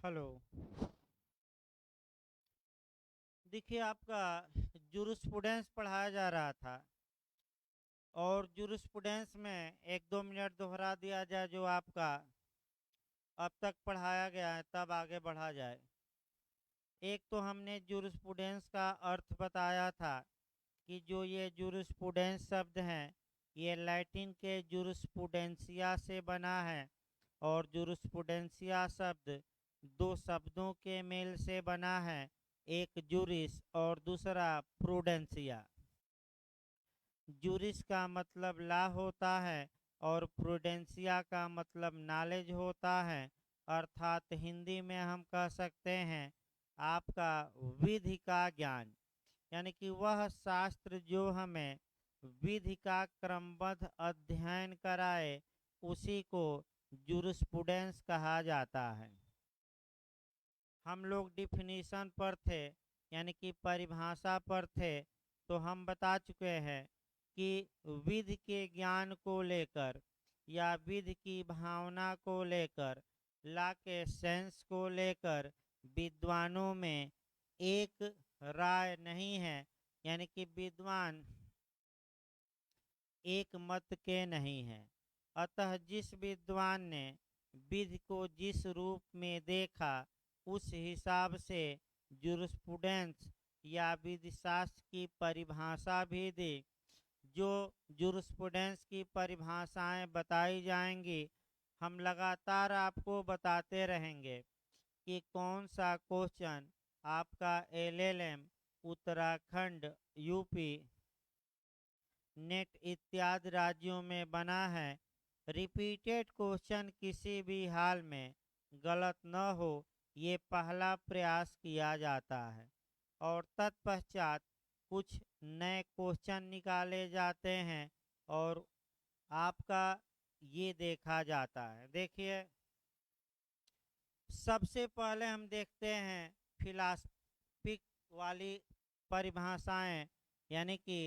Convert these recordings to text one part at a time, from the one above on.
Hello. देखिए, आपका jurisprudence पढ़ाया जा रहा था और जूरिस्प्रूडेंस में 1-2 मिनट दोहरा दिया जाए जो आपका अब तक पढ़ाया गया है, तब आगे बढ़ा जाए। एक तो हमने जूरिस्प्रूडेंस का अर्थ बताया था कि जो ये जूरिस्प्रूडेंस शब्द हैं, ये लैटिन के जूरिस्प्रूडेंसिया से बना है और जूरिस्प्रूडेंसिया शब्द दो शब्दों के मेल से बना है, एक जूरिस और दूसरा प्रूडेंसिया। जूरिस का मतलब लॉ होता है और प्रूडेंसिया का मतलब नॉलेज होता है। अर्थात हिंदी में हम कह सकते हैं आपका विधि का ज्ञान, यानी कि वह शास्त्र जो हमें विधि का क्रमबद्ध अध्ययन कराए, उसी को जूरिस्प्रूडेंस कहा जाता है। हम लोग डिफिनीशन पर थे, यानी कि परिभाषा पर थे, तो हम बता चुके हैं कि विधि के ज्ञान को लेकर या विधि की भावना को लेकर, लॉ के सेंस को लेकर विद्वानों में एक राय नहीं है, यानी कि विद्वान एक मत के नहीं हैं। अतः जिस विद्वान ने विधि को जिस रूप में देखा, उस हिसाब से जूरिस्प्रूडेंस या विधि शास्त्र की परिभाषा भी दी। जो जूरिस्प्रूडेंस की परिभाषाएं बताई जाएंगी, हम लगातार आपको बताते रहेंगे कि कौन सा क्वेश्चन आपका एलएलएम, उत्तराखंड, यूपी, नेट इत्यादि राज्यों में बना है। रिपीटेड क्वेश्चन किसी भी हाल में गलत न हो, ये पहला प्रयास किया जाता है और तत्पश्चात कुछ नए क्वेश्चन निकाले जाते हैं और आपका ये देखा जाता है। देखिए, सबसे पहले हम देखते हैं फिलासफिक वाली परिभाषाएं, यानी कि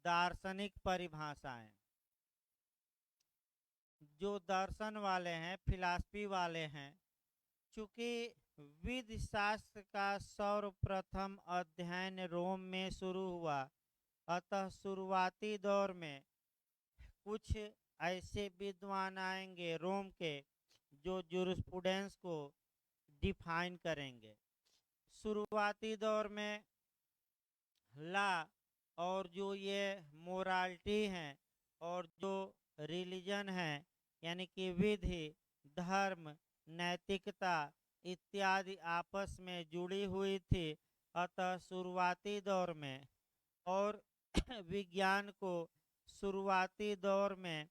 दार्शनिक परिभाषाएं। जो दर्शन वाले हैं, फिलासफी वाले हैं, चूंकि विधि शास्त्र का सर्वप्रथम अध्ययन रोम में शुरू हुआ, अतः शुरुआती दौर में कुछ ऐसे विद्वान आएंगे रोम के जो जूरिस्प्रूडेंस को डिफाइन करेंगे। शुरुआती दौर में लॉ और जो ये मोरालिटी हैं और जो रिलीजन है, यानी कि विधि, धर्म, नैतिकता इत्यादि आपस में जुड़ी हुई थी। अतः शुरुआती दौर में और विज्ञान को शुरुआती दौर में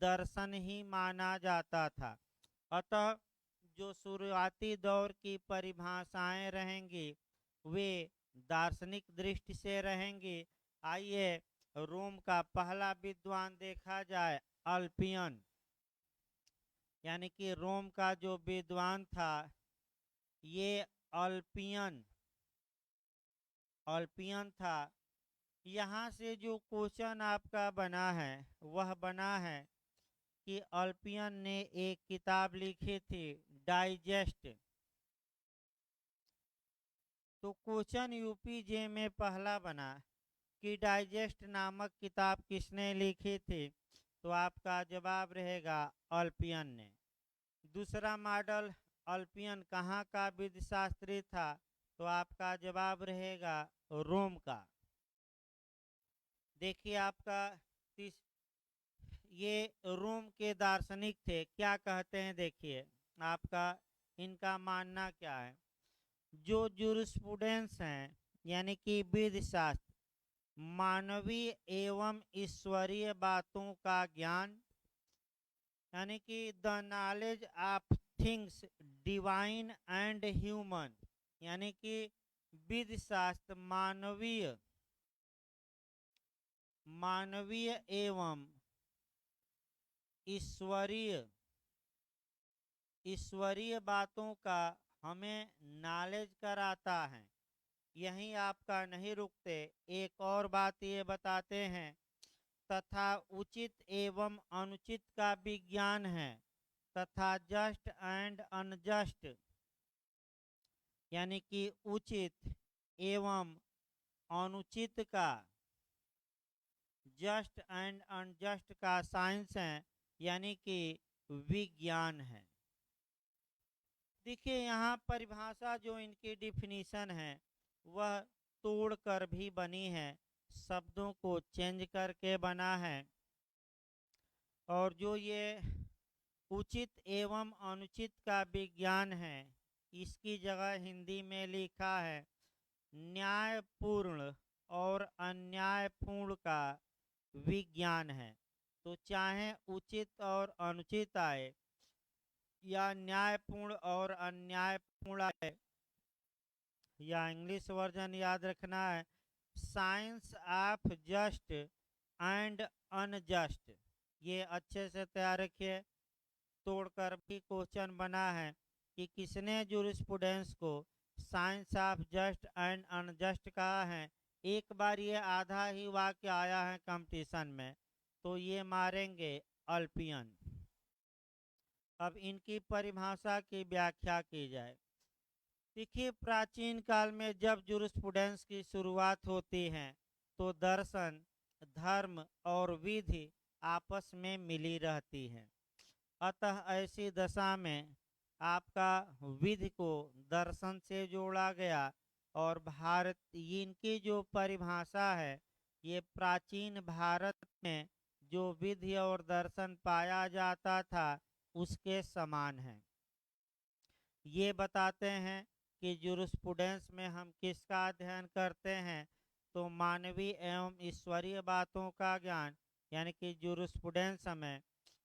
दर्शन ही माना जाता था। अतः जो शुरुआती दौर की परिभाषाएं रहेंगी, वे दार्शनिक दृष्टि से रहेंगी। आइए रोम का पहला विद्वान देखा जाए, अल्पियन। यानी कि रोम का जो विद्वान था, ये अल्पियन अल्पियन था। यहाँ से जो क्वेश्चन आपका बना है, वह बना है कि अल्पियन ने एक किताब लिखी थी, डाइजेस्ट। तो क्वेश्चन यूपीजे में पहला बना कि डाइजेस्ट नामक किताब किसने लिखी थी, तो आपका जवाब रहेगा अल्पियन ने। दूसरा मॉडल, अल्पियन कहाँ का विधिशास्त्री था, तो आपका जवाब रहेगा रोम का। देखिए, आपका ये रोम के दार्शनिक थे, क्या कहते हैं देखिए। आपका इनका मानना क्या है, जो जूरिस्प्रूडेंस हैं, यानी कि विधि शास्त्र, मानवीय एवं ईश्वरीय बातों का ज्ञान, यानी कि the knowledge of things divine and human, यानी कि विधि शास्त्र मानवीय एवं ईश्वरीय बातों का हमें नॉलेज कराता है। यहीं आपका नहीं रुकते, एक और बात ये बताते हैं, तथा उचित एवं अनुचित का विज्ञान है, तथा जस्ट एंड अनजस्ट यानी कि उचित एवं अनुचित का, जस्ट एंड अनजस्ट का साइंस है, यानी कि विज्ञान है। देखिए यहाँ परिभाषा जो इनकी डिफिनीशन है वह तोड़कर भी बनी है, शब्दों को चेंज करके बना है। और जो ये उचित एवं अनुचित का विज्ञान है, इसकी जगह हिंदी में लिखा है न्यायपूर्ण और अन्यायपूर्ण का विज्ञान है। तो चाहे उचित और अनुचित आए या न्यायपूर्ण और अन्यायपूर्ण आए, या इंग्लिश वर्जन याद रखना है science of just and unjust. ये अच्छे से तैयार रखिए। तोड़कर भी क्वेश्चन बना है कि किसने जूरिस्प्रूडेंस को science of just and unjust कहा है। एक बार ये आधा ही वाक्य आया है कंपटीशन में, तो ये मारेंगे अल्पियन। अब इनकी परिभाषा की व्याख्या की जाए। देखिए प्राचीन काल में जब जूरिस्प्रूडेंस की शुरुआत होती है तो दर्शन, धर्म और विधि आपस में मिली रहती है। अतः ऐसी दशा में आपका विधि को दर्शन से जोड़ा गया और भारत, इनकी जो परिभाषा है ये प्राचीन भारत में जो विधि और दर्शन पाया जाता था उसके समान है। ये बताते हैं कि जूरिस्प्रूडेंस में हम किसका अध्ययन करते हैं, तो मानवीय एवं ईश्वरीय बातों का ज्ञान, यानी कि जूरिस्प्रूडेंस हमें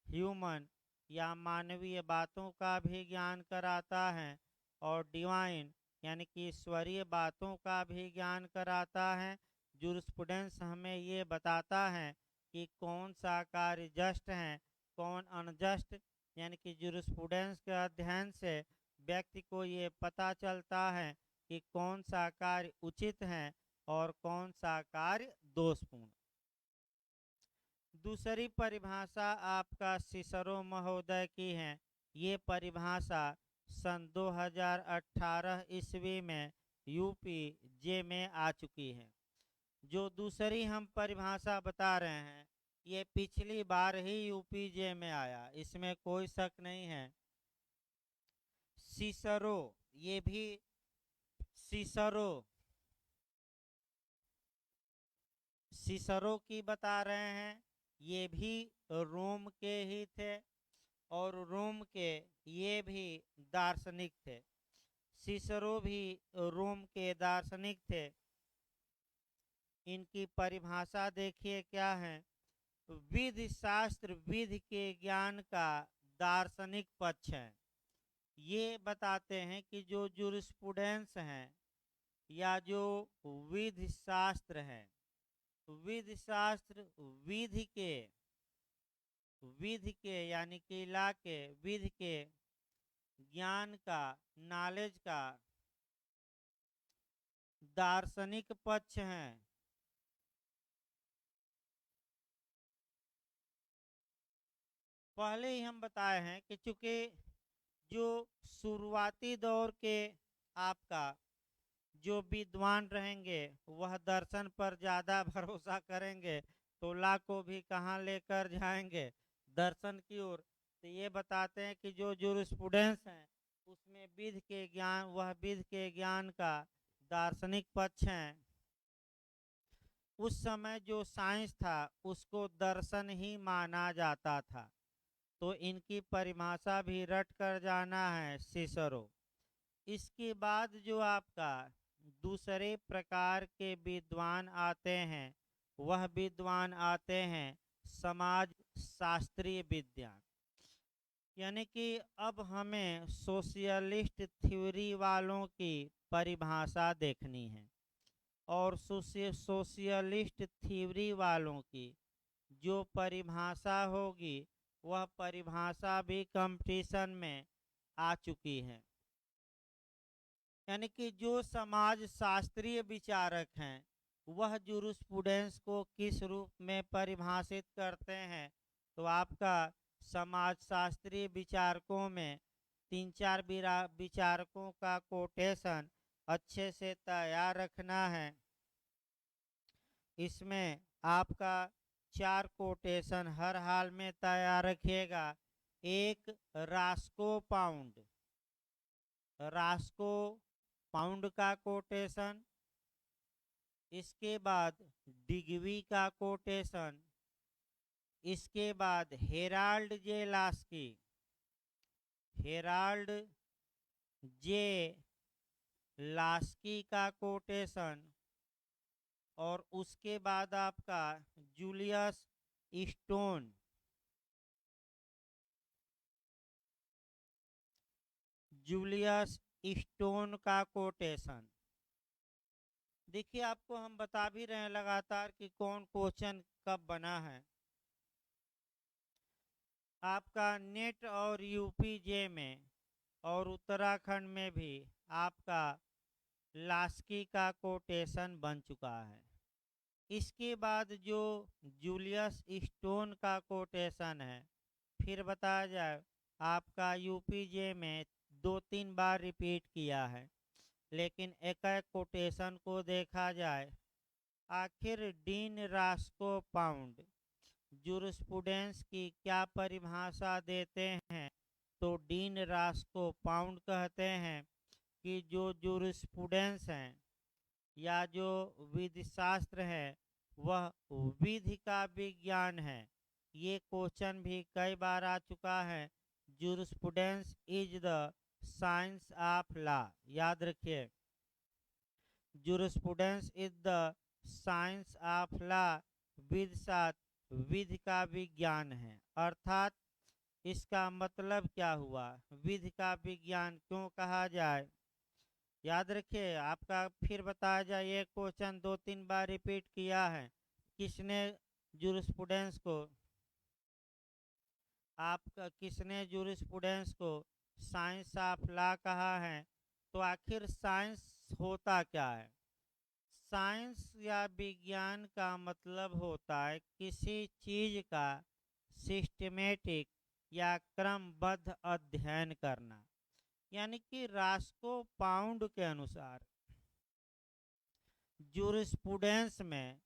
ह्यूमन या मानवीय बातों का भी ज्ञान कराता है, और डिवाइन यानी कि ईश्वरीय बातों का भी ज्ञान कराता है। जूरिस्प्रूडेंस हमें ये बताता है कि कौन सा कार्य जस्ट है, कौन अनजस्ट, यानी कि जूरिस्प्रूडेंस के अध्ययन से व्यक्ति को ये पता चलता है कि कौन सा कार्य उचित है और कौन सा कार्य दोषपूर्ण। दूसरी परिभाषा आपका सिसरो महोदय की है। ये परिभाषा सन 2018 ईस्वी में यूपी जे में आ चुकी है। जो दूसरी हम परिभाषा बता रहे हैं ये पिछली बार ही यूपी जे में आया, इसमें कोई शक नहीं है। सिसरो, ये भी सिसरो सिसरो की बता रहे हैं, ये भी रोम के ही थे और रोम के ये भी दार्शनिक थे। सिसरो भी रोम के दार्शनिक थे। इनकी परिभाषा देखिए क्या है। विधि शास्त्र विधि के ज्ञान का दार्शनिक पक्ष है। ये बताते हैं कि जो जूरिस्प्रूडेंस है या जो विधि शास्त्र है, विधि शास्त्र विधि के यानी कि ला के विधि के ज्ञान का, नॉलेज का दार्शनिक पक्ष है। पहले ही हम बताए हैं कि चूंकि जो शुरुआती दौर के आपका जो विद्वान रहेंगे वह दर्शन पर ज़्यादा भरोसा करेंगे, तो ला को भी कहाँ लेकर जाएंगे, दर्शन की ओर। तो ये बताते हैं कि जो जूरिस्प्रूडेंस है उसमें विधि के ज्ञान, वह विधि के ज्ञान का दार्शनिक पक्ष है। उस समय जो साइंस था उसको दर्शन ही माना जाता था। तो इनकी परिभाषा भी रट कर जाना है, सिसरो। इसके बाद जो आपका दूसरे प्रकार के विद्वान आते हैं वह विद्वान आते हैं समाज शास्त्रीय विज्ञान। यानी कि अब हमें सोशलिस्ट थ्योरी वालों की परिभाषा देखनी है, और सोशलिस्ट थ्योरी वालों की जो परिभाषा होगी वह परिभाषा भी कंपटीशन में आ चुकी है। यानी कि जो समाज शास्त्रीय विचारक हैं वह जूरिस्प्रूडेंस को किस रूप में परिभाषित करते हैं, तो आपका समाज शास्त्रीय विचारकों में 3-4 विचारकों का कोटेशन अच्छे से तैयार रखना है। इसमें आपका 4 कोटेशन हर हाल में तैयार रखिएगा। एक रास्को पाउंड का कोटेशन, इसके बाद डिग्वी का कोटेशन, इसके बाद हेराल्ड जे लास्की का कोटेशन, और उसके बाद आपका जूलियस स्टोन का कोटेशन। देखिए, आपको हम बता भी रहे हैं लगातार कि कौन क्वेश्चन कब बना है। आपका नेट और यूपीजे में और उत्तराखंड में भी आपका लास्की का कोटेशन बन चुका है। इसके बाद जो जूलियस स्टोन का कोटेशन है, फिर बताया जाए, आपका यूपीजे में 2-3 बार रिपीट किया है। लेकिन एक एक कोटेशन को देखा जाए, आखिर डीन रास्को पाउंड जूरिस्प्रूडेंस की क्या परिभाषा देते हैं? तो डीन रास्को पाउंड कहते हैं कि जो जूरिस्प्रूडेंस हैं या जो विधिशास्त्र है वह विधि का विज्ञान है। ये क्वेश्चन भी कई बार आ चुका है। Jurisprudence is the science of law, याद रखिए, jurisprudence is the science of law, विधिशास्त्र विधि का विज्ञान है। अर्थात इसका मतलब क्या हुआ? विधि का विज्ञान क्यों कहा जाए? याद रखिए, आपका फिर बताया जाए, ये क्वेश्चन 2-3 बार रिपीट किया है। किसने जूरिस्प्रूडेंस को साइंस ऑफ लॉ कहा है? तो आखिर साइंस होता क्या है? साइंस या विज्ञान का मतलब होता है किसी चीज का सिस्टमेटिक या क्रमबद्ध अध्ययन करना। यानी कि रास्को पाउंड के अनुसार जूरिस्प्रूडेंस में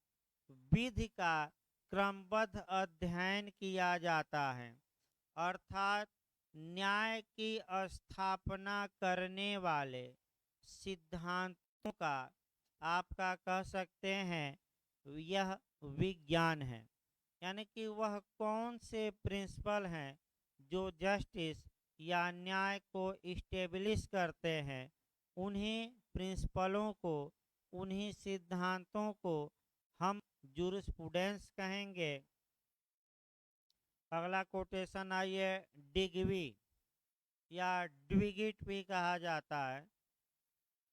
विधि का क्रमबद्ध अध्ययन किया जाता है, अर्थात न्याय की स्थापना करने वाले सिद्धांतों का आपका कह सकते हैं यह विज्ञान है। यानी कि वह कौन से प्रिंसिपल हैं जो जस्टिस या न्याय को इस्टेब्लिश करते हैं, उन्हीं प्रिंसिपलों को, उन्हीं सिद्धांतों को हम जूरिस्प्रूडेंस कहेंगे। अगला कोटेशन आइए, डिग्वी या ड्विगिट भी कहा जाता है।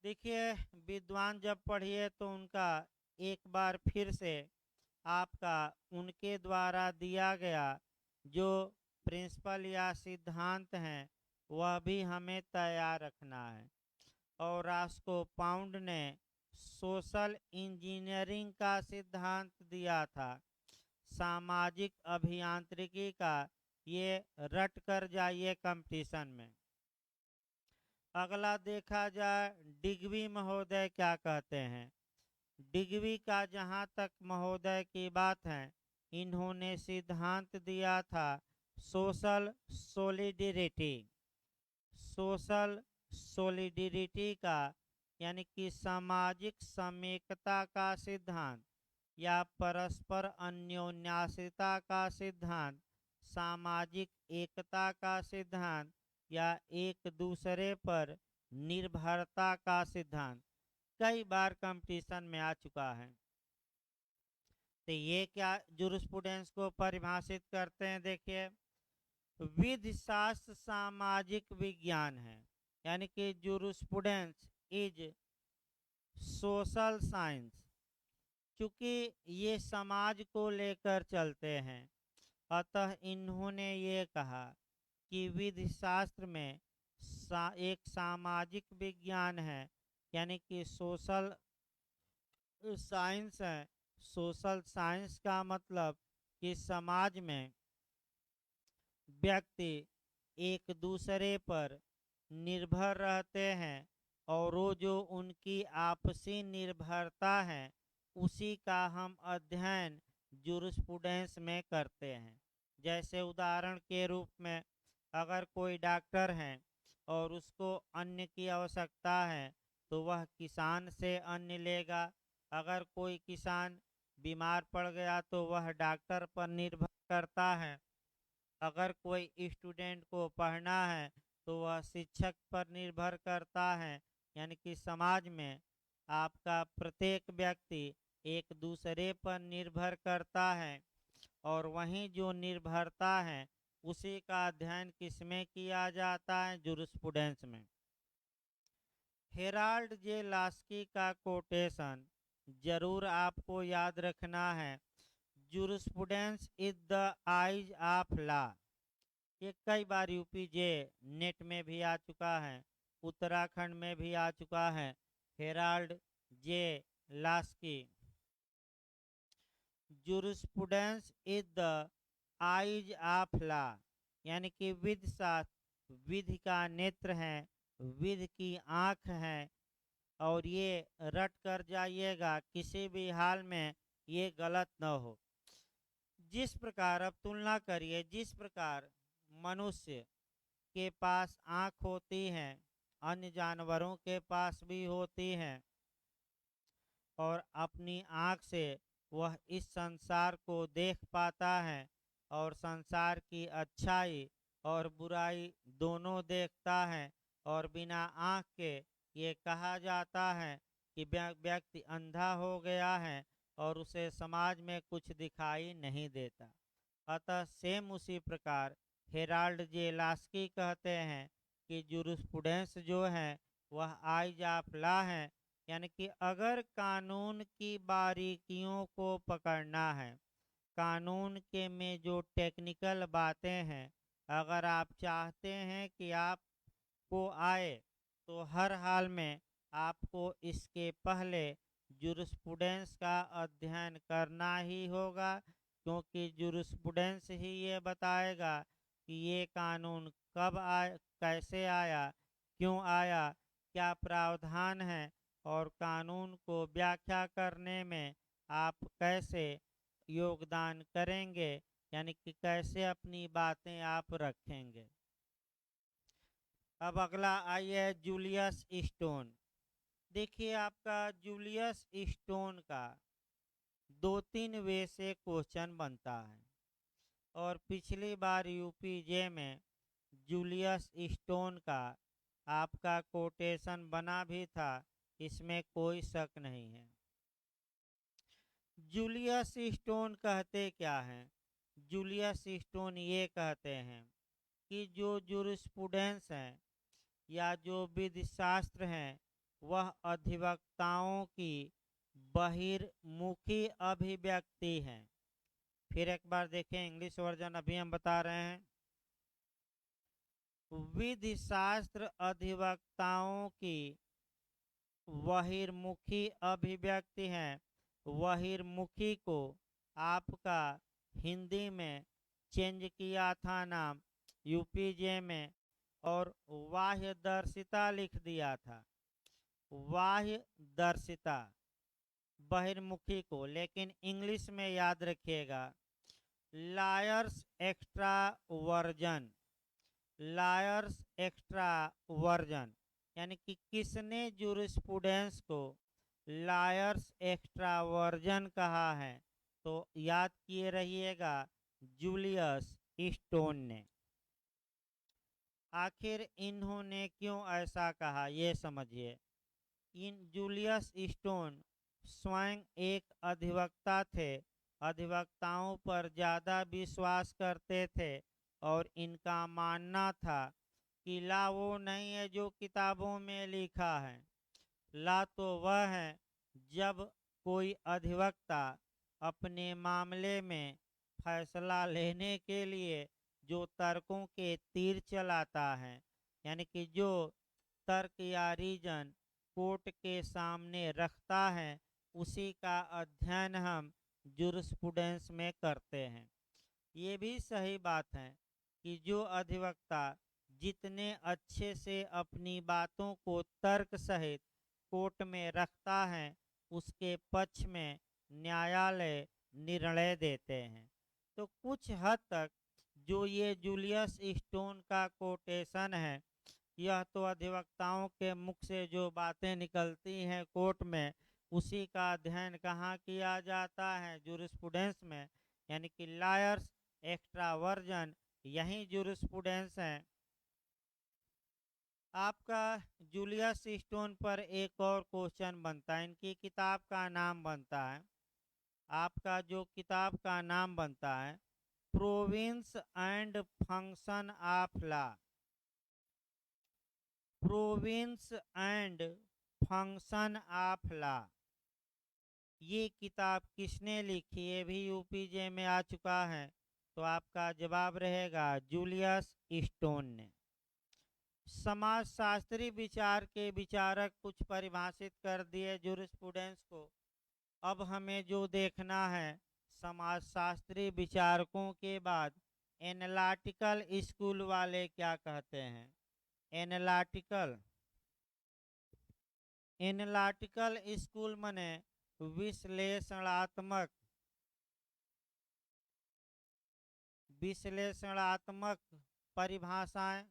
देखिए, विद्वान जब पढ़िए तो उनका एक बार फिर से आपका उनके द्वारा दिया गया जो प्रिंसिपल या सिद्धांत हैं वह भी हमें तैयार रखना है। और रास्को पाउंड ने सोशल इंजीनियरिंग का सिद्धांत दिया था, सामाजिक अभियांत्रिकी का। ये रट कर जाइए कंपटीशन में। अगला देखा जाए, डिग्वी महोदय क्या कहते हैं? डिग्वी का जहाँ तक महोदय की बात है, इन्होंने सिद्धांत दिया था सोशल सोलिडिरिटी का, यानी कि सामाजिक समेकता का सिद्धांत या परस्पर अन्योन्यासिता का सिद्धांत, सामाजिक एकता का सिद्धांत या एक दूसरे पर निर्भरता का सिद्धांत कई बार कंपटीशन में आ चुका है। तो ये क्या जूरिस्प्रूडेंस को परिभाषित करते हैं? देखिए, विधिशास्त्र सामाजिक विज्ञान है, यानी कि जूरिस्प्रूडेंस इज सोशल साइंस। चूंकि ये समाज को लेकर चलते हैं, अतः इन्होंने ये कहा कि विधिशास्त्र में एक सामाजिक विज्ञान है, यानी कि सोशल साइंस है। सोशल साइंस का मतलब कि समाज में व्यक्ति एक दूसरे पर निर्भर रहते हैं और वो जो उनकी आपसी निर्भरता है उसी का हम अध्ययन जूरिस्प्रूडेंस में करते हैं। जैसे उदाहरण के रूप में अगर कोई डॉक्टर है और उसको अन्न की आवश्यकता है तो वह किसान से अन्न लेगा। अगर कोई किसान बीमार पड़ गया तो वह डॉक्टर पर निर्भर करता है। अगर कोई स्टूडेंट को पढ़ना है तो वह शिक्षक पर निर्भर करता है। यानी कि समाज में आपका प्रत्येक व्यक्ति एक दूसरे पर निर्भर करता है और वहीं जो निर्भरता है उसी का अध्ययन किसमें किया जाता है? जूरिस्प्रूडेंस में। हेराल्ड जे लास्की का कोटेशन जरूर आपको याद रखना है। Jurisprudence is the eyes of law. ये कई बार यूपी जे नेट में भी आ चुका है, उत्तराखंड में भी आ चुका है। Herald J Laski. Jurisprudence is the eyes of law, यानी कि विधि शास्त्र विधि का नेत्र है, विधि की आँख है। और ये रट कर जाइएगा, किसी भी हाल में ये गलत न हो। जिस प्रकार अब तुलना करिए, जिस प्रकार मनुष्य के पास आँख होती है, अन्य जानवरों के पास भी होती है और अपनी आँख से वह इस संसार को देख पाता है और संसार की अच्छाई और बुराई दोनों देखता है। और बिना आँख के ये कहा जाता है कि व्यक्ति अंधा हो गया है और उसे समाज में कुछ दिखाई नहीं देता। अतः सेम उसी प्रकार हेराल्ड जे लास्की कहते हैं कि जूरिस्प्रूडेंस जो है वह आइज ऑफ लॉ है। यानी कि अगर कानून की बारीकियों को पकड़ना है, कानून के में जो टेक्निकल बातें हैं, अगर आप चाहते हैं कि आपको आए तो हर हाल में आपको इसके पहले जूरिस्प्रूडेंस का अध्ययन करना ही होगा, क्योंकि जूरिस्प्रूडेंस ही ये बताएगा कि ये कानून कब आया, कैसे आया, क्यों आया, क्या प्रावधान है और कानून को व्याख्या करने में आप कैसे योगदान करेंगे, यानी कि कैसे अपनी बातें आप रखेंगे। अब अगला आइए जूलियस स्टोन। देखिए आपका जूलियस स्टोन का 2-3 वे से क्वेश्चन बनता है और पिछली बार यूपीजे में जूलियस स्टोन का आपका कोटेशन बना भी था, इसमें कोई शक नहीं है। जूलियस स्टोन कहते क्या हैं? जूलियस स्टोन ये कहते हैं कि जो जूरिस्प्रूडेंस है या जो विधि शास्त्र हैं वह अधिवक्ताओं की बहिर्मुखी अभिव्यक्ति है। फिर एक बार देखें, इंग्लिश वर्जन अभी हम बता रहे हैं। विधि शास्त्र अधिवक्ताओं की बहिर्मुखी अभिव्यक्ति है। बहिर्मुखी को आपका हिंदी में चेंज किया था नाम यूपीजे में और बाह्य दर्शिता लिख दिया था। बाह्य दर्शिता बहिर्मुखी को, लेकिन इंग्लिश में याद रखिएगा lawyers extra version. Lawyers extra version यानी कि किसने जूरिस्प्रूडेंस को लायर्स एक्स्ट्रा वर्जन कहा है? तो याद किए रहिएगा, जूलियस स्टोन ने। आखिर इन्होंने क्यों ऐसा कहा ये समझिए। इन जूलियस स्टोन स्वयं एक अधिवक्ता थे, अधिवक्ताओं पर ज़्यादा विश्वास करते थे और इनका मानना था कि ला वो नहीं है जो किताबों में लिखा है, ला तो वह है जब कोई अधिवक्ता अपने मामले में फैसला लेने के लिए जो तर्कों के तीर चलाता है, यानी कि जो तर्क या रीजन कोर्ट के सामने रखता है, उसी का अध्ययन हम जूरिस्प्रूडेंस में करते हैं। ये भी सही बात है कि जो अधिवक्ता जितने अच्छे से अपनी बातों को तर्क सहित कोर्ट में रखता है, उसके पक्ष में न्यायालय निर्णय देते हैं। तो कुछ हद तक जो ये जूलियस स्टोन का कोटेशन है, यह तो अधिवक्ताओं के मुख से जो बातें निकलती हैं कोर्ट में, उसी का अध्ययन कहाँ किया जाता है? जूरिस्प्रूडेंस में, यानी कि लॉयर्स एक्स्ट्रावर्जन, यही जूरिस्प्रूडेंस है। आपका जूलियस स्टोन पर एक और क्वेश्चन बनता है, इनकी किताब का नाम बनता है, आपका जो किताब का नाम बनता है, province and function of law. Province and function of law, ये किताब किसने लिखी? ये भी यूपीजे में आ चुका है, तो आपका जवाब रहेगा जूलियस स्टोन ने। समाजशास्त्री विचार के विचारक कुछ परिभाषित कर दिए जूरिस्प्रूडेंस को। अब हमें जो देखना है, समाजशास्त्री विचारकों के बाद एनालिटिकल स्कूल वाले क्या कहते हैं। एनालिटिकल एनालिटिकल स्कूल मने विश्लेषणात्मक विश्लेषणात्मक परिभाषाएं,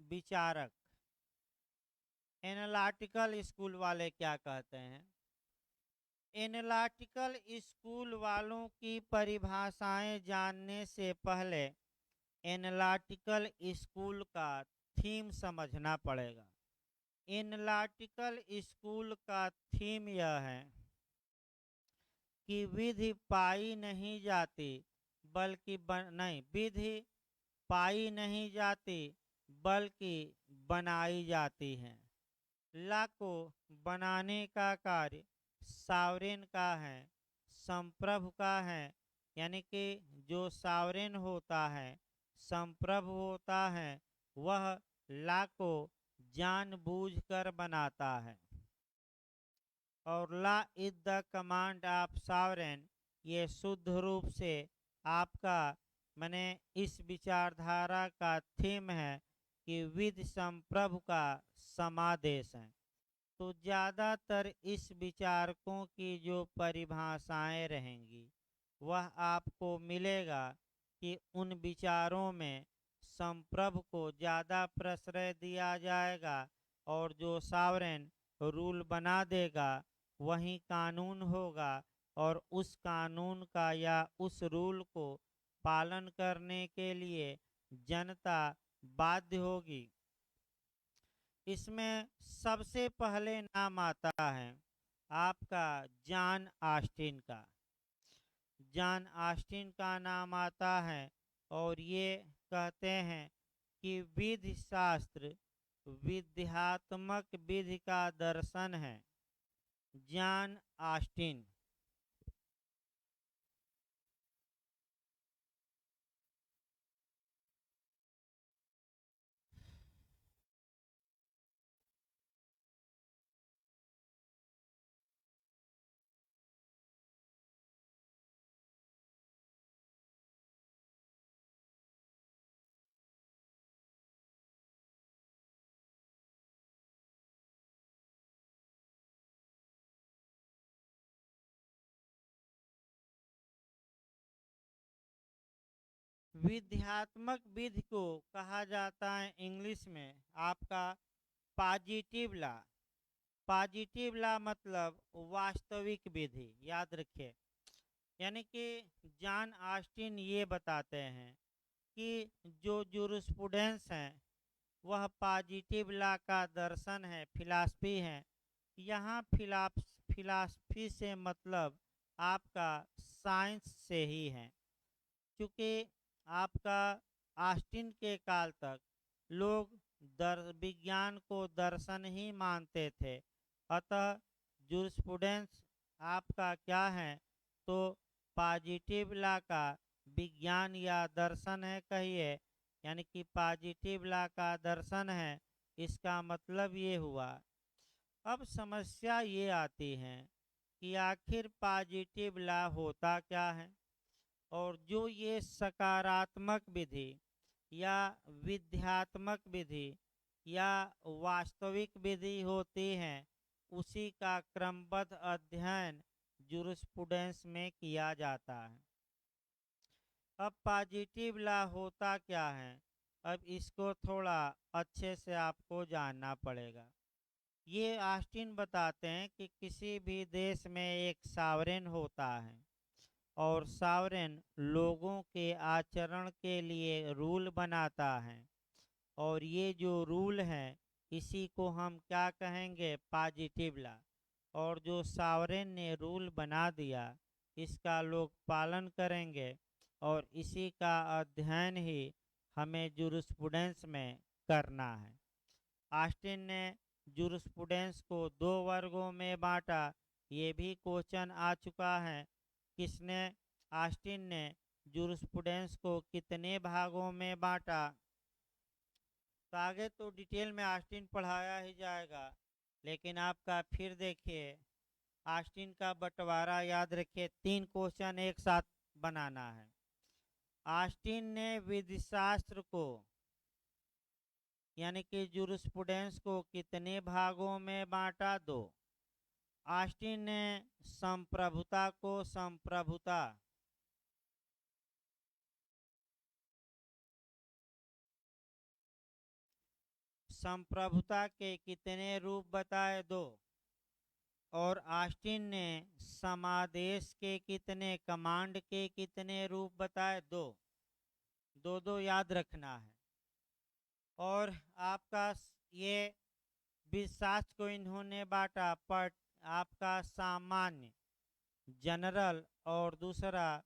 विचारक। एनालिटिकल स्कूल वाले क्या कहते हैं? एनालिटिकल स्कूल वालों की परिभाषाएं जानने से पहले एनालिटिकल स्कूल का थीम समझना पड़ेगा। एनालिटिकल स्कूल का थीम यह है कि विधि पाई नहीं जाती बल्कि नहीं, विधि पाई नहीं जाती बल्कि बनाई जाती है। लॉ को बनाने का कार्य सावरेन का है, संप्रभु का है, यानी कि जो सावरेन होता है, संप्रभु होता है, वह लॉ को जानबूझकर बनाता है। और law is the command of sovereign, ये शुद्ध रूप से आपका मैंने इस विचारधारा का थीम है कि विधि संप्रभु का समादेश है। तो ज़्यादातर इस विचारकों की जो परिभाषाएं रहेंगी, वह आपको मिलेगा कि उन विचारों में संप्रभु को ज़्यादा प्रश्रय दिया जाएगा और जो सावरेन रूल बना देगा वही कानून होगा, और उस कानून का या उस रूल को पालन करने के लिए जनता बाध्य होगी। इसमें सबसे पहले नाम आता है आपका जॉन ऑस्टिन का। जॉन ऑस्टिन का नाम आता है और ये कहते हैं कि विधि शास्त्र विध्यात्मक विधि का दर्शन है। John Austin. विध्यात्मक विधि को कहा जाता है इंग्लिश में आपका पॉजिटिव लॉ। पॉजिटिव लॉ मतलब वास्तविक विधि, याद रखिए। यानी कि जॉन ऑस्टिन ये बताते हैं कि जो जूरिस्प्रूडेंस है वह पॉजिटिव लॉ का दर्शन है, फिलॉसफी है। यहाँ फिलॉसफी से मतलब आपका साइंस से ही है, क्योंकि आपका ऑस्टिन के काल तक लोग विज्ञान को दर्शन ही मानते थे। अतः जूरिस्प्रूडेंस आपका क्या है, तो पॉजिटिव लॉ का विज्ञान या दर्शन है कहिए, यानी कि पॉजिटिव लॉ का दर्शन है। इसका मतलब ये हुआ। अब समस्या ये आती है कि आखिर पॉजिटिव लॉ होता क्या है। और जो ये सकारात्मक विधि या विध्यात्मक विधि या वास्तविक विधि होती हैं, उसी का क्रमबद्ध अध्ययन जूरिस्प्रूडेंस में किया जाता है। अब पॉजिटिव लॉ होता क्या है, अब इसको थोड़ा अच्छे से आपको जानना पड़ेगा। ये ऑस्टिन बताते हैं कि किसी भी देश में एक सॉवरेन होता है और सॉवरेन लोगों के आचरण के लिए रूल बनाता है, और ये जो रूल है इसी को हम क्या कहेंगे, पॉजिटिव लॉ। और जो सॉवरेन ने रूल बना दिया इसका लोग पालन करेंगे, और इसी का अध्ययन ही हमें जूरिस्प्रूडेंस में करना है। ऑस्टिन ने जूरिस्प्रूडेंस को 2 वर्गों में बांटा, ये भी क्वेश्चन आ चुका है। किसने, ऑस्टिन ने जूरिस्प्रूडेंस को कितने भागों में बांटा, तो आगे तो डिटेल में ऑस्टिन पढ़ाया ही जाएगा, लेकिन आपका फिर देखिए ऑस्टिन का बंटवारा याद रखिए, 3 क्वेश्चन एक साथ बनाना है। ऑस्टिन ने विधिशास्त्र को यानी कि जूरिस्प्रूडेंस को कितने भागों में बांटा, 2। ऑस्टिन ने संप्रभुता को संप्रभुता के कितने रूप बताए, 2। और ऑस्टिन ने समादेश के कितने, कमांड के कितने रूप बताए, 2। 2 याद रखना है। और आपका ये विधिशास्त्र को इन्होंने बांटा पर आपका सामान्य, जनरल, और दूसरा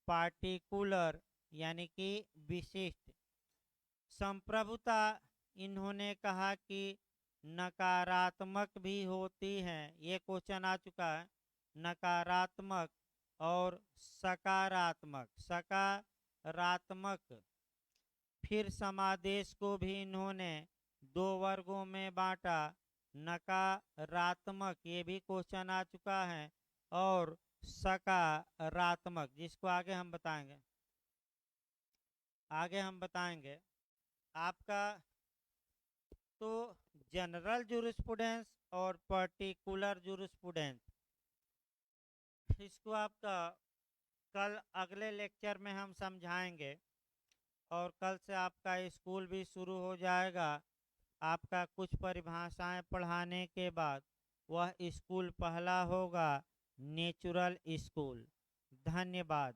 पार्टिकुलर यानी कि विशिष्ट। संप्रभुता इन्होंने कहा कि नकारात्मक भी होती हैं, ये क्वेश्चन आ चुका है, नकारात्मक और सकारात्मक। फिर समादेश को भी इन्होंने 2 वर्गों में बांटा, नकारात्मक, ये भी क्वेश्चन आ चुका है, और सकारात्मक, जिसको आगे हम बताएंगे आपका। तो जनरल जूरिस्प्रूडेंस और पर्टिकुलर जूरिस्प्रूडेंस, इसको आपका कल अगले लेक्चर में हम समझाएंगे, और कल से आपका स्कूल भी शुरू हो जाएगा। आपका कुछ परिभाषाएं पढ़ाने के बाद वह स्कूल पहला होगा नेचुरल स्कूल। धन्यवाद।